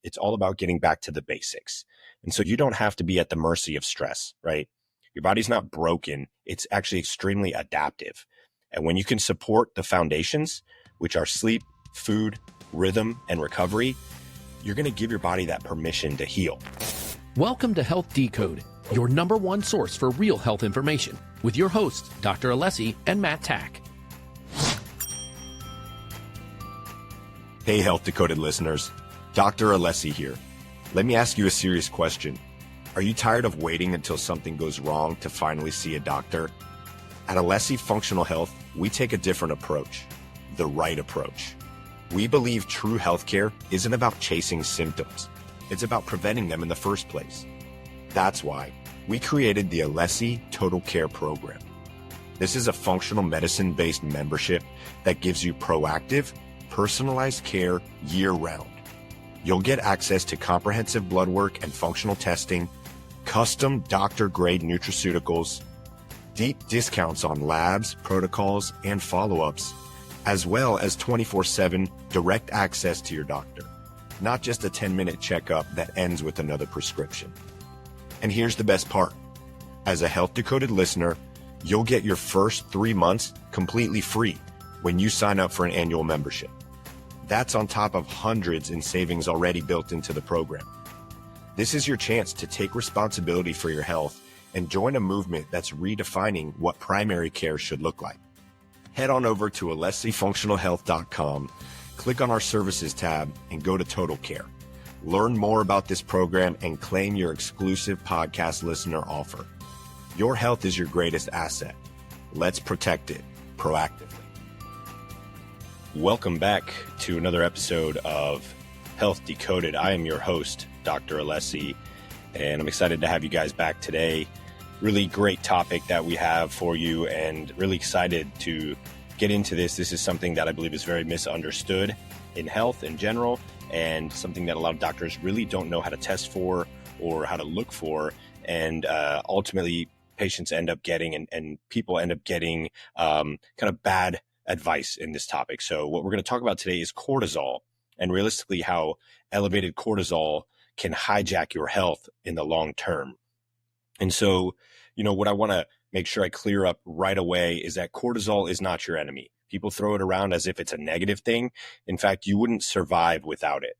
It's all about getting back to the basics. And so you don't have to be at the mercy of stress, right? Your body's not broken. It's actually extremely adaptive. And when you can support the foundations, which are sleep, food, rhythm, and recovery, you're going to give your body that permission to heal. Welcome to Health Decoded, your number one source for real health information, with your hosts, Dr. Alessi and Matt Tack. Hey, Health Decoded listeners. Dr. Alessi here. Let me ask you a serious question. Are you tired of waiting until something goes wrong to finally see a doctor? At Alessi Functional Health, we take a different approach, the right approach. We believe true healthcare isn't about chasing symptoms. It's about preventing them in the first place. That's why we created the Alessi Total Care Program. This is a functional medicine-based membership that gives you proactive, personalized care year-round. You'll get access to comprehensive blood work and functional testing, custom doctor-grade nutraceuticals, deep discounts on labs, protocols, and follow-ups, as well as 24/7 direct access to your doctor, not just a 10-minute checkup that ends with another prescription. And here's the best part. As a Health Decoded listener, you'll get your first 3 months completely free when you sign up for an annual membership. That's on top of hundreds in savings already built into the program. This is your chance to take responsibility for your health and join a movement that's redefining what primary care should look like. Head on over to alessifunctionalhealth.com, click on our services tab, and go to Total Care. Learn more about this program and claim your exclusive podcast listener offer. Your health is your greatest asset. Let's protect it proactively. Welcome back to another episode of Health Decoded. I am your host, Dr. Alessi, and I'm excited to have you guys back today. Really great topic that we have for you, and really excited to get into this. This is something that I believe is very misunderstood in health in general, and something that a lot of doctors really don't know how to test for or how to look for. And ultimately, patients end up getting and people end up getting kind of bad advice in this topic. So what we're going to talk about today is cortisol, and realistically how elevated cortisol can hijack your health in the long term. And so, what I want to make sure I clear up right away is that cortisol is not your enemy. People throw it around as if it's a negative thing. In fact, you wouldn't survive without it.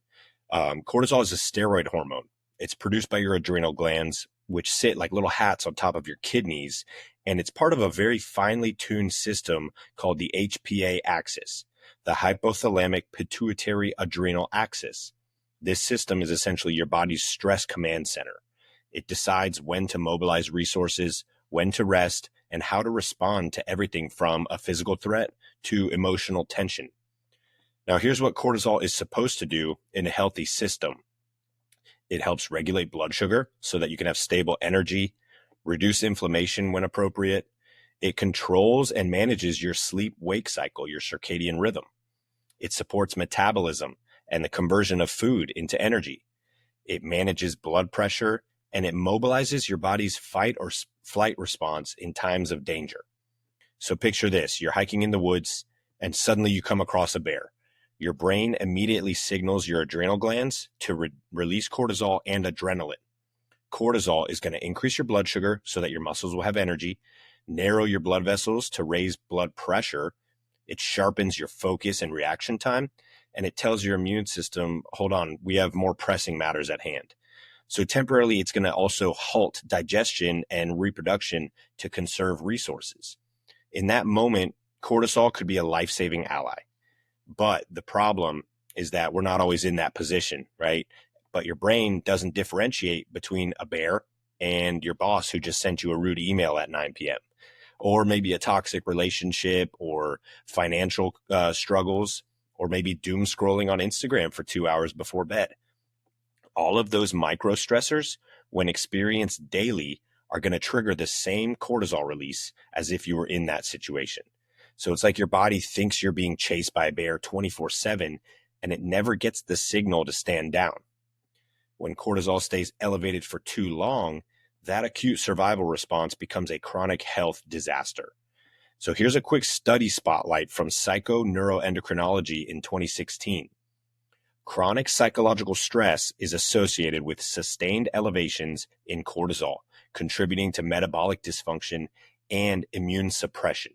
Cortisol is a steroid hormone. It's produced by your adrenal glands, which sit like little hats on top of your kidneys. And it's part of a very finely tuned system called the HPA axis, the hypothalamic pituitary adrenal axis. This system is essentially your body's stress command center. It decides when to mobilize resources, when to rest, and how to respond to everything from a physical threat to emotional tension. Now, here's what cortisol is supposed to do in a healthy system. It helps regulate blood sugar so that you can have stable energy, reduce inflammation when appropriate. It controls and manages your sleep-wake cycle, your circadian rhythm. It supports metabolism and the conversion of food into energy. It manages blood pressure, and it mobilizes your body's fight or flight response in times of danger. So picture this, you're hiking in the woods and suddenly you come across a bear. Your brain immediately signals your adrenal glands to release cortisol and adrenaline. Cortisol is going to increase your blood sugar so that your muscles will have energy, narrow your blood vessels to raise blood pressure. It sharpens your focus and reaction time, and it tells your immune system, hold on, we have more pressing matters at hand. So temporarily, it's going to also halt digestion and reproduction to conserve resources. In that moment, cortisol could be a life-saving ally. But the problem is that we're not always in that position, right? But your brain doesn't differentiate between a bear and your boss who just sent you a rude email at 9 p.m. Or maybe a toxic relationship or financial struggles, or maybe doom scrolling on Instagram for 2 hours before bed. All of those micro stressors, when experienced daily, are going to trigger the same cortisol release as if you were in that situation. So it's like your body thinks you're being chased by a bear 24/7, and it never gets the signal to stand down. When cortisol stays elevated for too long, that acute survival response becomes a chronic health disaster. So here's a quick study spotlight from Psychoneuroendocrinology in 2016. Chronic psychological stress is associated with sustained elevations in cortisol, contributing to metabolic dysfunction and immune suppression.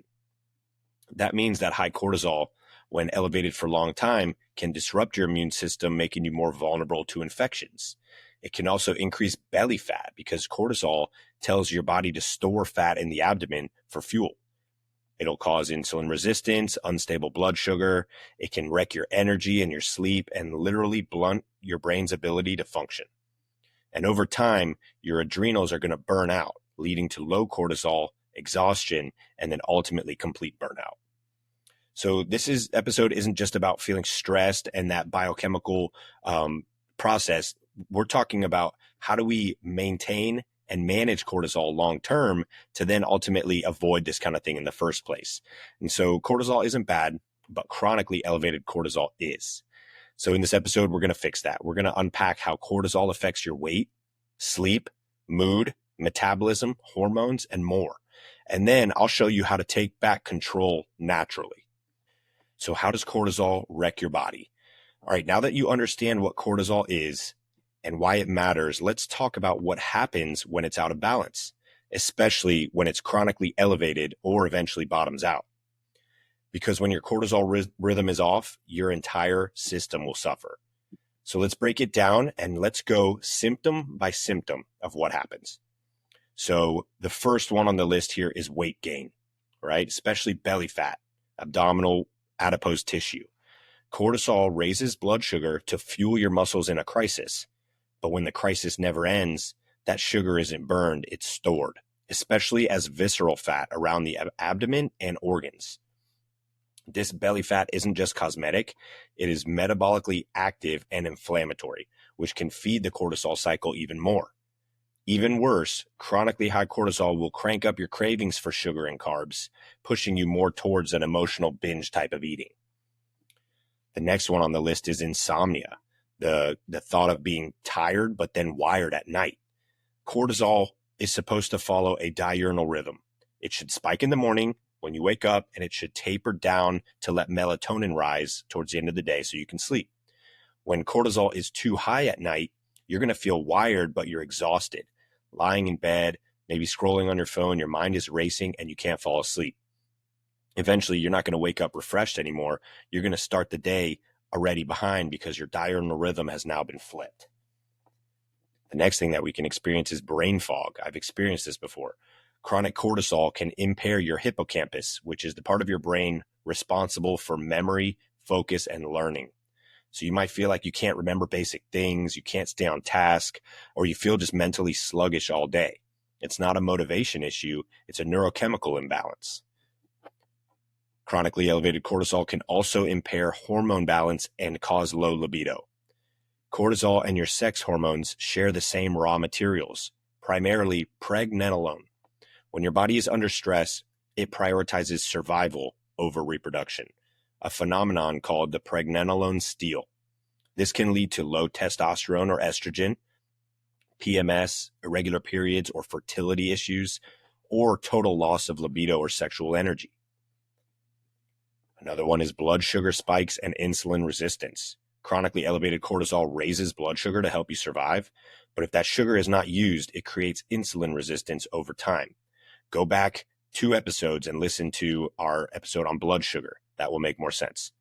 That means that high cortisol, when elevated for a long time, can disrupt your immune system, making you more vulnerable to infections. It can also increase belly fat because cortisol tells your body to store fat in the abdomen for fuel. It'll cause insulin resistance, unstable blood sugar. It can wreck your energy and your sleep and literally blunt your brain's ability to function. And over time, your adrenals are going to burn out, leading to low cortisol, exhaustion, and then ultimately complete burnout. So this episode isn't just about feeling stressed and that biochemical process. We're talking about how do we maintain and manage cortisol long term to then ultimately avoid this kind of thing in the first place. And so cortisol isn't bad, but chronically elevated cortisol is. So in this episode, we're going to fix that. We're going to unpack how cortisol affects your weight, sleep, mood, metabolism, hormones, and more. And then I'll show you how to take back control naturally. So how does cortisol wreck your body? All right, now that you understand what cortisol is and why it matters, let's talk about what happens when it's out of balance, especially when it's chronically elevated or eventually bottoms out. Because when your cortisol rhythm is off, your entire system will suffer. So let's break it down and let's go symptom by symptom of what happens. So the first one on the list here is weight gain, right? Especially belly fat, abdominal adipose tissue. Cortisol raises blood sugar to fuel your muscles in a crisis. But when the crisis never ends, that sugar isn't burned, it's stored, especially as visceral fat around the abdomen and organs. This belly fat isn't just cosmetic, it is metabolically active and inflammatory, which can feed the cortisol cycle even more. Even worse, chronically high cortisol will crank up your cravings for sugar and carbs, pushing you more towards an emotional binge type of eating. The next one on the list is insomnia. The thought of being tired but then wired at night. Cortisol is supposed to follow a diurnal rhythm. It should spike in the morning when you wake up, and it should taper down to let melatonin rise towards the end of the day so you can sleep. When cortisol is too high at night, you're going to feel wired, but you're exhausted. Lying in bed, maybe scrolling on your phone, your mind is racing and you can't fall asleep. Eventually, you're not going to wake up refreshed anymore. You're going to start the day already behind because your diurnal rhythm has now been flipped. The next thing that we can experience is brain fog. I've experienced this before. Chronic cortisol can impair your hippocampus, which is the part of your brain responsible for memory, focus, and learning. So you might feel like you can't remember basic things, you can't stay on task, or you feel just mentally sluggish all day. It's not a motivation issue, it's a neurochemical imbalance. Chronically elevated cortisol can also impair hormone balance and cause low libido. Cortisol and your sex hormones share the same raw materials, primarily pregnenolone. When your body is under stress, it prioritizes survival over reproduction, a phenomenon called the pregnenolone steal. This can lead to low testosterone or estrogen, PMS, irregular periods or fertility issues, or total loss of libido or sexual energy. Another one is blood sugar spikes and insulin resistance. Chronically elevated cortisol raises blood sugar to help you survive, but if that sugar is not used, it creates insulin resistance over time. Go back 2 episodes and listen to our episode on blood sugar. That will make more sense.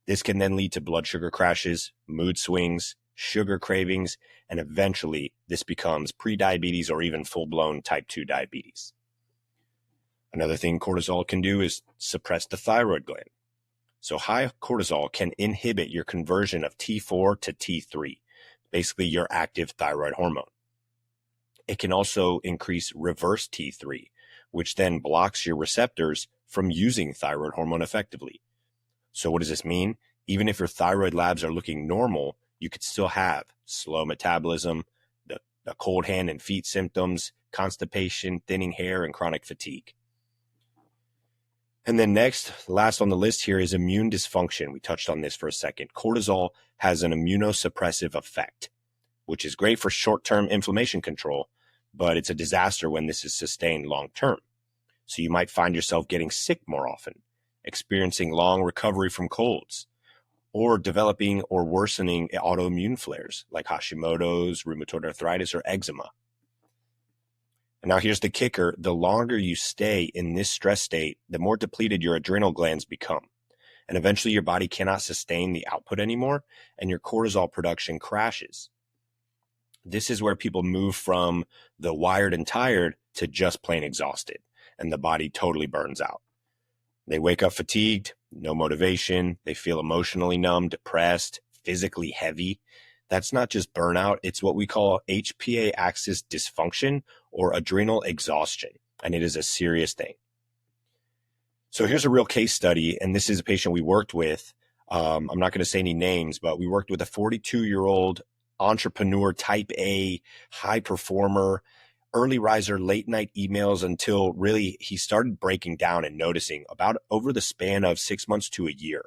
This can then lead to blood sugar crashes, mood swings, sugar cravings, and eventually this becomes prediabetes or even full-blown type 2 diabetes. Another thing cortisol can do is suppress the thyroid gland. So high cortisol can inhibit your conversion of T4 to T3, basically your active thyroid hormone. It can also increase reverse T3, which then blocks your receptors from using thyroid hormone effectively. So what does this mean? Even if your thyroid labs are looking normal, you could still have slow metabolism, the cold hand and feet symptoms, constipation, thinning hair, and chronic fatigue. And then next, last on the list here is immune dysfunction. We touched on this for a second. Cortisol has an immunosuppressive effect, which is great for short-term inflammation control, but it's a disaster when this is sustained long-term. So you might find yourself getting sick more often, experiencing long recovery from colds, or developing or worsening autoimmune flares like Hashimoto's, rheumatoid arthritis, or eczema. And now here's the kicker. The longer you stay in this stress state, the more depleted your adrenal glands become. And eventually your body cannot sustain the output anymore, and your cortisol production crashes. This is where people move from the wired and tired to just plain exhausted, and the body totally burns out. They wake up fatigued, no motivation. They feel emotionally numb, depressed, physically heavy. That's not just burnout. It's what we call HPA axis dysfunction or adrenal exhaustion, and it is a serious thing. So here's a real case study, and this is a patient we worked with. I'm not going to say any names, but we worked with a 42-year-old entrepreneur, type A, high performer, early riser, late night emails until really he started breaking down and noticing about over the span of 6 months to a year.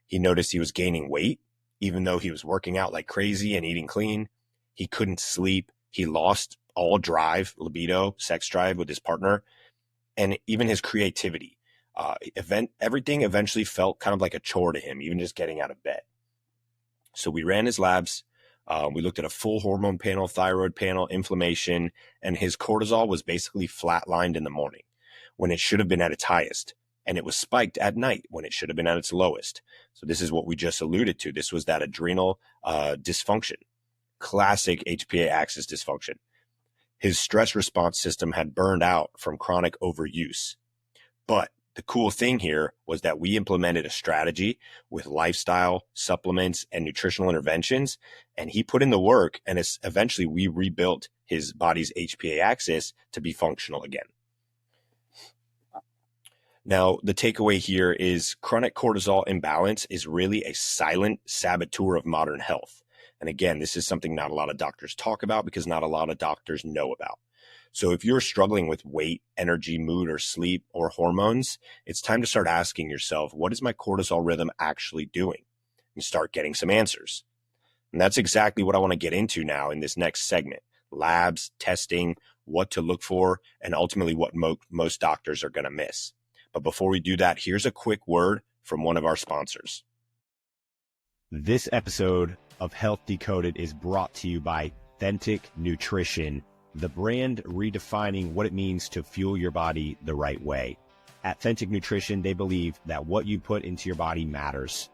He noticed he was gaining weight, even though he was working out like crazy and eating clean. He couldn't sleep. He lost all drive, libido, sex drive with his partner, and even his creativity. Everything eventually felt kind of like a chore to him, even just getting out of bed. So we ran his labs. We looked at a full hormone panel, thyroid panel, inflammation, and his cortisol was basically flatlined in the morning when it should have been at its highest. And it was spiked at night when it should have been at its lowest. So this is what we just alluded to. This was that adrenal dysfunction, classic HPA axis dysfunction. His stress response system had burned out from chronic overuse. But the cool thing here was that we implemented a strategy with lifestyle, supplements, and nutritional interventions, and he put in the work, and eventually we rebuilt his body's HPA axis to be functional again. Now, the takeaway here is chronic cortisol imbalance is really a silent saboteur of modern health. And again, this is something not a lot of doctors talk about because not a lot of doctors know about. So if you're struggling with weight, energy, mood, or sleep, or hormones, it's time to start asking yourself, what is my cortisol rhythm actually doing? And start getting some answers. And that's exactly what I want to get into now in this next segment. Labs, testing, what to look for, and ultimately what most doctors are going to miss. But before we do that, here's a quick word from one of our sponsors. This episode of Health Decoded is brought to you by Authentic Nutrition, the brand redefining what it means to fuel your body the right way. At Authentic Nutrition, they believe that what you put into your body matters.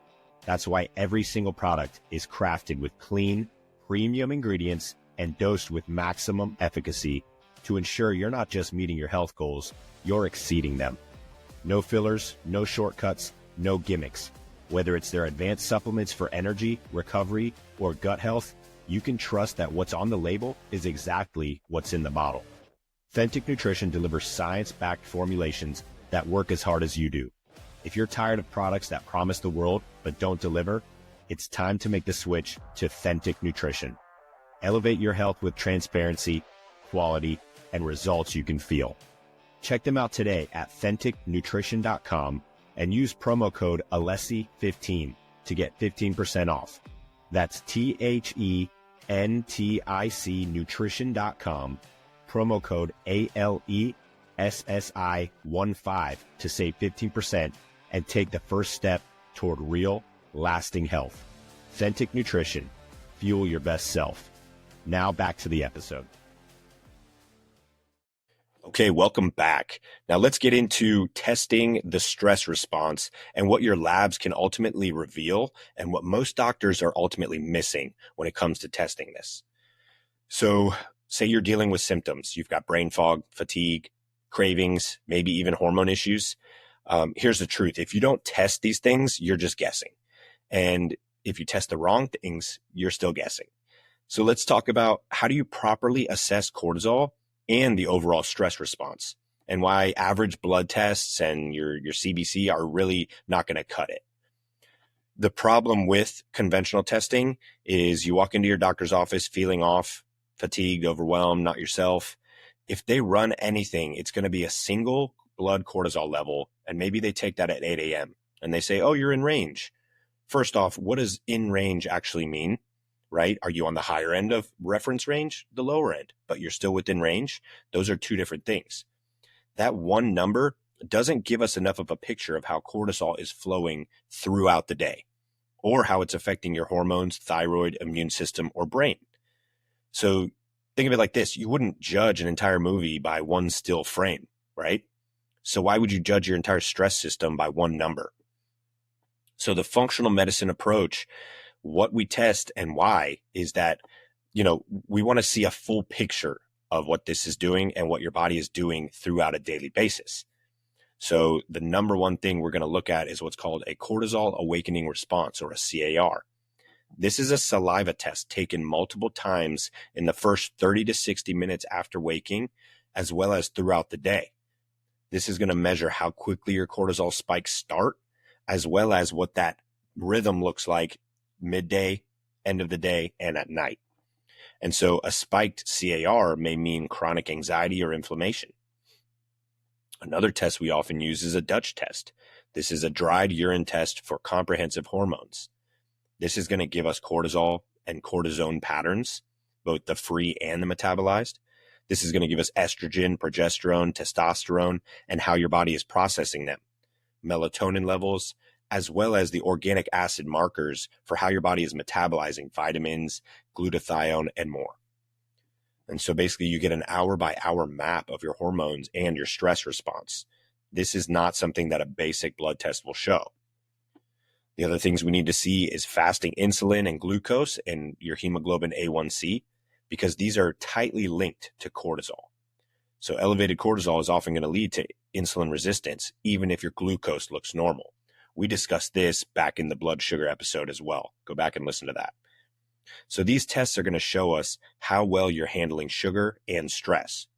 That's why every single product is crafted with clean, premium ingredients and dosed with maximum efficacy to ensure you're not just meeting your health goals, you're exceeding them. No fillers, no shortcuts, no gimmicks. Whether it's their advanced supplements for energy, recovery, or gut health, you can trust that what's on the label is exactly what's in the bottle. Authentic Nutrition delivers science-backed formulations that work as hard as you do. If you're tired of products that promise the world but don't deliver, it's time to make the switch to Authentic Nutrition. Elevate your health with transparency, quality, and results you can feel. Check them out today at AuthenticNutrition.com and use promo code Alessi15 to get 15% off. That's THENTIC nutrition.com, promo code ALESSI15 to save 15% and take the first step toward real, lasting health. Authentic Nutrition. Fuel your best self. Now back to the episode. Okay, welcome back. Now let's get into testing the stress response and what your labs can ultimately reveal and what most doctors are ultimately missing when it comes to testing this. So say you're dealing with symptoms. You've got brain fog, fatigue, cravings, maybe even hormone issues. Here's the truth. If you don't test these things, you're just guessing. And if you test the wrong things, you're still guessing. So let's talk about how do you properly assess cortisol and the overall stress response, and why average blood tests and your CBC are really not going to cut it. The problem with conventional testing is you walk into your doctor's office feeling off, fatigued, overwhelmed, not yourself. If they run anything, it's going to be a single blood cortisol level, and maybe they take that at 8 a.m. and they say, oh, you're in range. First off, what does in range actually mean? Right? Are you on the higher end of reference range, the lower end, but you're still within range? Those are two different things. That one number doesn't give us enough of a picture of how cortisol is flowing throughout the day or how it's affecting your hormones, thyroid, immune system, or brain. So think of it like this. You wouldn't judge an entire movie by one still frame, right? So why would you judge your entire stress system by one number? So the functional medicine approach, what we test and why is that, we want to see a full picture of what this is doing and what your body is doing throughout a daily basis. So the number one thing we're going to look at is what's called a cortisol awakening response, or a CAR. This is a saliva test taken multiple times in the first 30 to 60 minutes after waking, as well as throughout the day. This is going to measure how quickly your cortisol spikes start, as well as what that rhythm looks like midday, end of the day, and at night. And so a spiked CAR may mean chronic anxiety or inflammation. Another test we often use is a Dutch test. This is a dried urine test for comprehensive hormones. This is going to give us cortisol and cortisone patterns, both the free and the metabolized. This is going to give us estrogen, progesterone, testosterone, and how your body is processing them, melatonin levels, as well as the organic acid markers for how your body is metabolizing vitamins, glutathione, and more. And so basically you get an hour by hour map of your hormones and your stress response. This is not something that a basic blood test will show. The other things we need to see is fasting insulin and glucose and your hemoglobin A1C, because these are tightly linked to cortisol. So elevated cortisol is often going to lead to insulin resistance, even if your glucose looks normal. We discussed this back in the blood sugar episode as well. Go back and listen to that. So these tests are going to show us how well you're handling sugar and stress.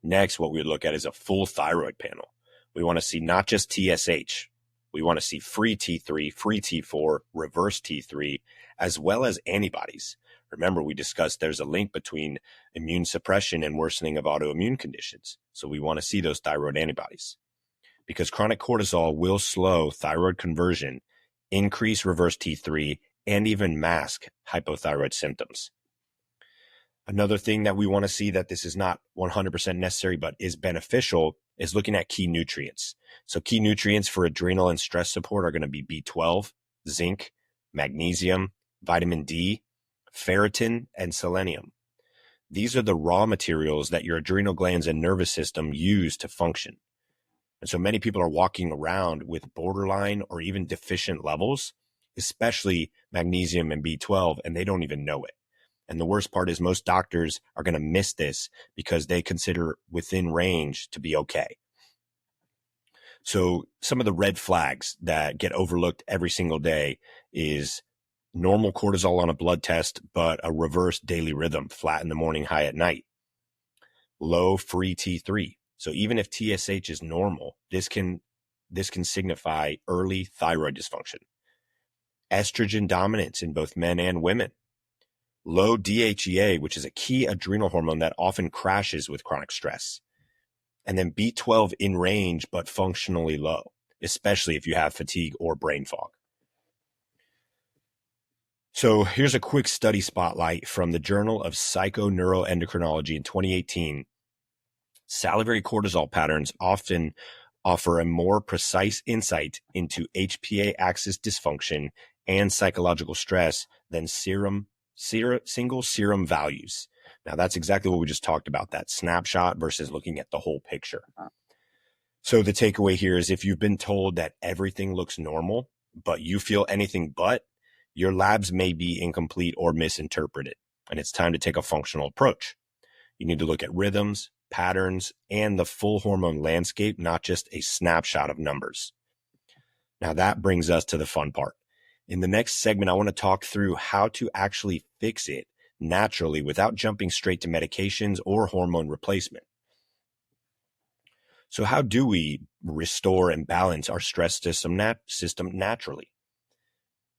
Next, what we look at is a full thyroid panel. We want to see not just TSH. We want to see free T3, free T4, reverse T3, as well as antibodies. Remember, we discussed there's a link between immune suppression and worsening of autoimmune conditions. So we want to see those thyroid antibodies, because chronic cortisol will slow thyroid conversion, increase reverse T3, and even mask hypothyroid symptoms. Another thing that we want to see that this is not 100% necessary but is beneficial is looking at key nutrients. So key nutrients for adrenal and stress support are going to be B12, zinc, magnesium, vitamin D, ferritin, and selenium. These are the raw materials that your adrenal glands and nervous system use to function. And so many people are walking around with borderline or even deficient levels, especially magnesium and B12, and they don't even know it. And the worst part is most doctors are going to miss this because they consider within range to be okay. So some of the red flags that get overlooked every single day is normal cortisol on a blood test, but a reverse daily rhythm, flat in the morning, high at night. Low free T3. So even if TSH is normal, this can signify early thyroid dysfunction. Estrogen dominance in both men and women. Low DHEA, which is a key adrenal hormone that often crashes with chronic stress. And then B12 in range, but functionally low, especially if you have fatigue or brain fog. So here's a quick study spotlight from the Journal of Psychoneuroendocrinology in 2018. Salivary cortisol patterns often offer a more precise insight into HPA axis dysfunction and psychological stress than single serum values. Now, that's exactly what we just talked about, that snapshot versus looking at the whole picture. So the takeaway here is if you've been told that everything looks normal, but you feel anything but, your labs may be incomplete or misinterpreted, and it's time to take a functional approach. You need to look at rhythms, patterns, and the full hormone landscape, not just a snapshot of numbers. Now that brings us to the fun part. In the next segment, I want to talk through how to actually fix it naturally without jumping straight to medications or hormone replacement. So how do we restore and balance our stress system naturally?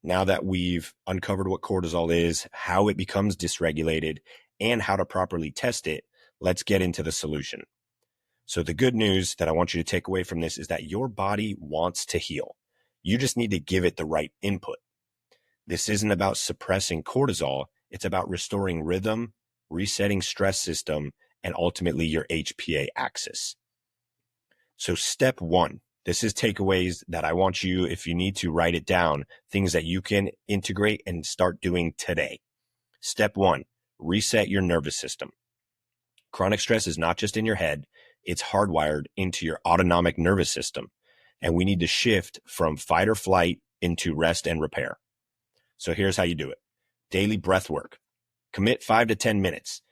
Now that we've uncovered what cortisol is, how it becomes dysregulated, and how to properly test it, let's get into the solution. So the good news that I want you to take away from this is that your body wants to heal. You just need to give it the right input. This isn't about suppressing cortisol. It's about restoring rhythm, resetting stress system, and ultimately your HPA axis. So step one, this is takeaways that I want you, if you need to, write it down, things that you can integrate and start doing today. Step one, reset your nervous system. Chronic stress is not just in your head, it's hardwired into your autonomic nervous system. And we need to shift from fight or flight into rest and repair. So here's how you do it. Daily breath work. Commit 5 to 10 minutes.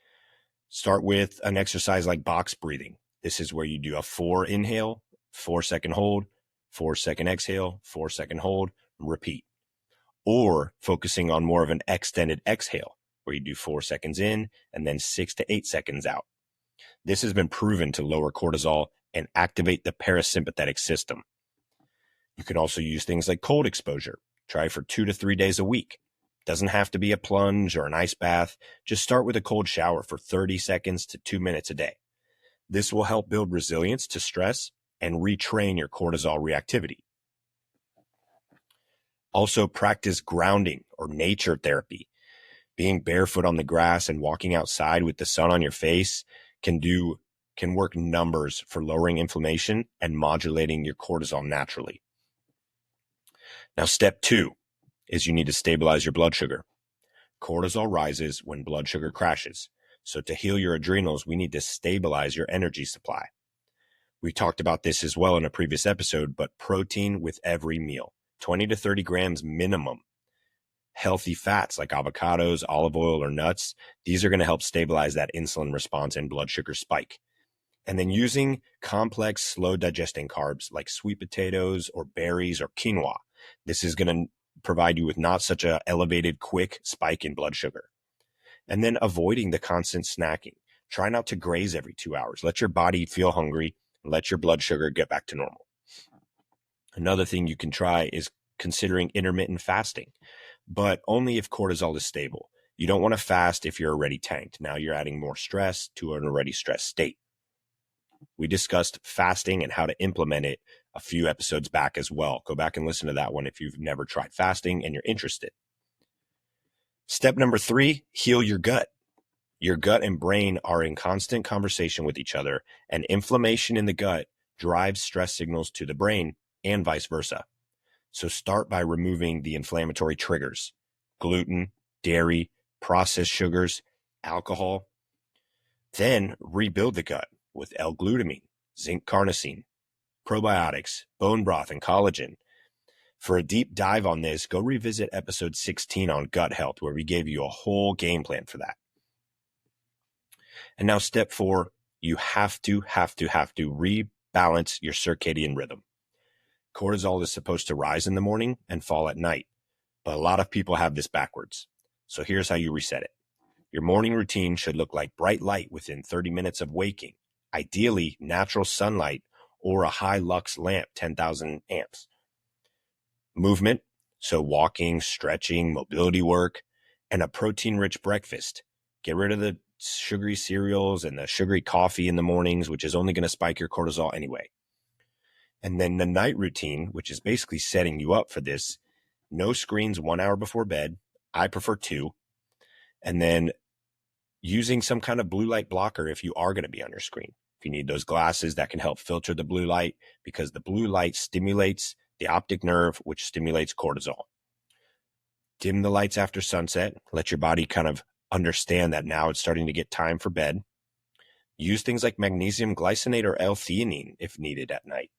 Start with an exercise like box breathing. This is where you do a 4 inhale, 4-second hold, 4-second exhale, 4-second hold, repeat. Or focusing on more of an extended exhale, where you do 4 seconds in and then 6 to 8 seconds out. This has been proven to lower cortisol and activate the parasympathetic system. You can also use things like cold exposure. Try for 2 to 3 days a week. Doesn't have to be a plunge or an ice bath. Just start with a cold shower for 30 seconds to 2 minutes a day. This will help build resilience to stress and retrain your cortisol reactivity. Also practice grounding or nature therapy. Being barefoot on the grass and walking outside with the sun on your face can work numbers for lowering inflammation and modulating your cortisol naturally. Now, step 2 is you need to stabilize your blood sugar. Cortisol rises when blood sugar crashes. So to heal your adrenals, we need to stabilize your energy supply. We talked about this as well in a previous episode, but protein with every meal, 20 to 30 grams minimum. Healthy fats like avocados, olive oil, or nuts, these are going to help stabilize that insulin response and blood sugar spike. And then using complex, slow digesting carbs like sweet potatoes or berries or quinoa. This is going to provide you with not such an elevated, quick spike in blood sugar. And then avoiding the constant snacking. Try not to graze every 2 hours. Let your body feel hungry and let your blood sugar get back to normal. Another thing you can try is considering intermittent fasting, but only if cortisol is stable. You don't want to fast if you're already tanked. Now you're adding more stress to an already stressed state. We discussed fasting and how to implement it a few episodes back as well. Go back and listen to that one if you've never tried fasting and you're interested. Step number 3, heal your gut. Your gut and brain are in constant conversation with each other, and inflammation in the gut drives stress signals to the brain and vice versa. So start by removing the inflammatory triggers: gluten, dairy, processed sugars, alcohol. Then rebuild the gut with L-glutamine, zinc carnosine, probiotics, bone broth, and collagen. For a deep dive on this, go revisit episode 16 on gut health, where we gave you a whole game plan for that. And now step 4, you have to rebalance your circadian rhythm. Cortisol is supposed to rise in the morning and fall at night, but a lot of people have this backwards. So here's how you reset it. Your morning routine should look like bright light within 30 minutes of waking, ideally natural sunlight or a high lux lamp, 10,000 amps. Movement, so walking, stretching, mobility work, and a protein-rich breakfast. Get rid of the sugary cereals and the sugary coffee in the mornings, which is only going to spike your cortisol anyway. And then the night routine, which is basically setting you up for this: no screens 1 hour before bed. I prefer 2. And then using some kind of blue light blocker if you are going to be on your screen. If you need those glasses that can help filter the blue light, because the blue light stimulates the optic nerve, which stimulates cortisol. Dim the lights after sunset. Let your body kind of understand that now it's starting to get time for bed. Use things like magnesium glycinate or L-theanine if needed at night.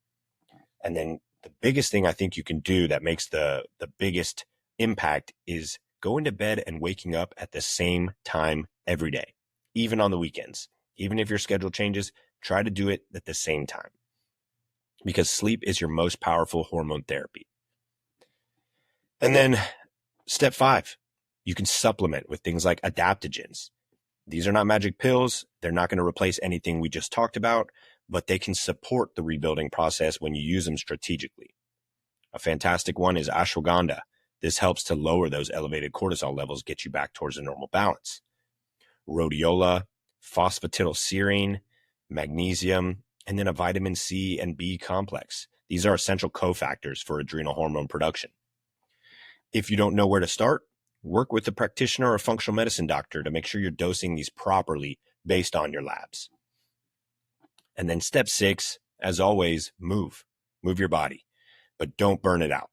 And then the biggest thing I think you can do that makes the biggest impact is going to bed and waking up at the same time every day, even on the weekends. Even if your schedule changes, try to do it at the same time, because sleep is your most powerful hormone therapy. And then step 5, you can supplement with things like adaptogens. These are not magic pills. They're not going to replace anything we just talked about, but they can support the rebuilding process when you use them strategically. A fantastic one is ashwagandha. This helps to lower those elevated cortisol levels, get you back towards a normal balance. Rhodiola, phosphatidylserine, magnesium, and then a vitamin C and B complex. These are essential cofactors for adrenal hormone production. If you don't know where to start, work with a practitioner or a functional medicine doctor to make sure you're dosing these properly based on your labs. And then step 6, As always, move your body, but don't burn it out.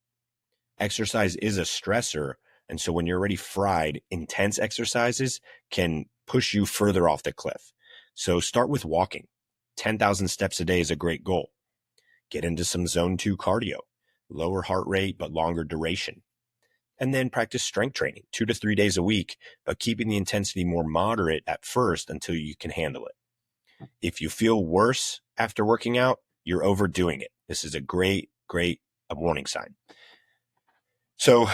Exercise is a stressor. And so when you're already fried, intense exercises can push you further off the cliff. So start with walking. 10,000 steps a day is a great goal. Get into some zone 2 cardio, lower heart rate, but longer duration. And then practice strength training 2 to 3 days a week, but keeping the intensity more moderate at first until you can handle it. If you feel worse after working out, you're overdoing it. This is a great warning sign. So,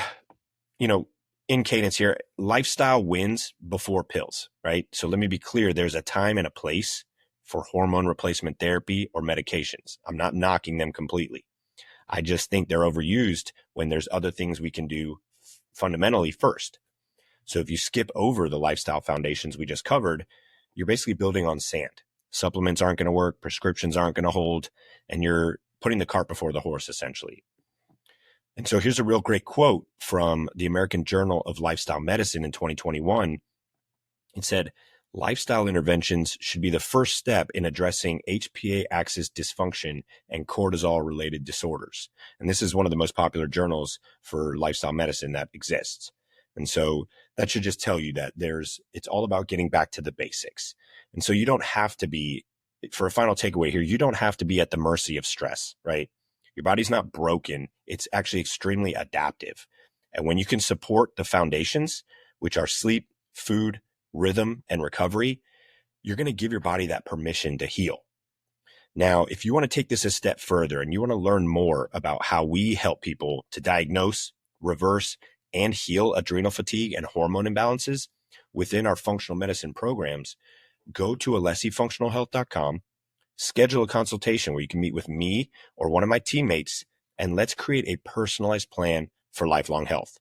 in cadence here, lifestyle wins before pills, right? So let me be clear. There's a time and a place for hormone replacement therapy or medications. I'm not knocking them completely. I just think they're overused when there's other things we can do fundamentally first. So if you skip over the lifestyle foundations we just covered, you're basically building on sand. Supplements aren't going to work, prescriptions aren't going to hold, and you're putting the cart before the horse, essentially. And so here's a real great quote from the American Journal of Lifestyle Medicine in 2021. It said, lifestyle interventions should be the first step in addressing HPA axis dysfunction and cortisol-related disorders. And this is one of the most popular journals for lifestyle medicine that exists. And so that should just tell you that it's all about getting back to the basics. And so you don't have to be, for a final takeaway here, you don't have to be at the mercy of stress, right? Your body's not broken. It's actually extremely adaptive. And when you can support the foundations, which are sleep, food, rhythm, and recovery, you're going to give your body that permission to heal. Now, if you want to take this a step further and you want to learn more about how we help people to diagnose, reverse, and heal adrenal fatigue and hormone imbalances within our functional medicine programs, go to alessifunctionalhealth.com. Schedule a consultation where you can meet with me or one of my teammates, and let's create a personalized plan for lifelong health.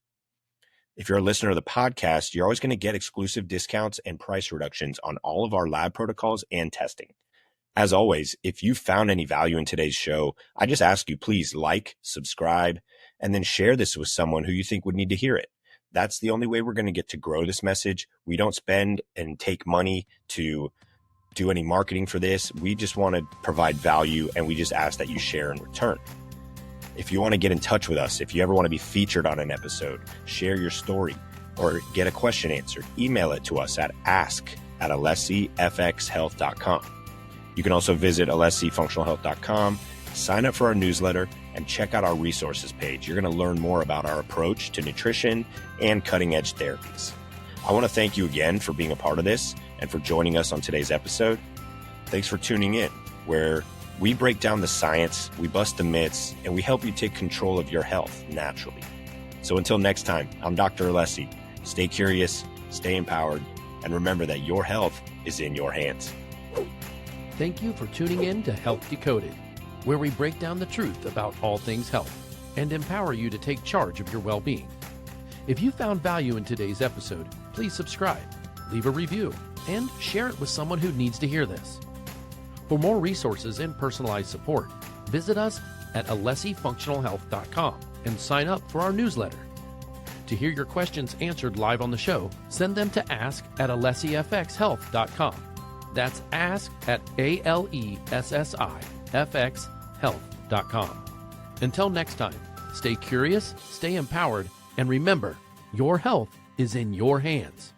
If you're a listener of the podcast, you're always going to get exclusive discounts and price reductions on all of our lab protocols and testing. As always, if you found any value in today's show, I just ask you, please like, subscribe, and then share this with someone who you think would need to hear it. That's the only way we're going to get to grow this message. We don't spend and take money to do any marketing for this. We just want to provide value, and we just ask that you share in return. If you want to get in touch with us, if you ever want to be featured on an episode, share your story, or get a question answered, email it to us at ask@alessifxhealth.com. You can also visit alessifunctionalhealth.com, sign up for our newsletter, and check out our resources page. You're going to learn more about our approach to nutrition and cutting-edge therapies. I want to thank you again for being a part of this and for joining us on today's episode. Thanks for tuning in, where we break down the science, we bust the myths, and we help you take control of your health naturally. So until next time, I'm Dr. Alessi. Stay curious, stay empowered, and remember that your health is in your hands. Thank you for tuning in to Health Decoded, where we break down the truth about all things health and empower you to take charge of your well-being. If you found value in today's episode, please subscribe, leave a review, and share it with someone who needs to hear this. For more resources and personalized support, visit us at alessifunctionalhealth.com and sign up for our newsletter. To hear your questions answered live on the show, send them to ask@alessifxhealth.com. That's ask@alessifxhealth.com. Until next time, stay curious, stay empowered, and remember, your health is in your hands.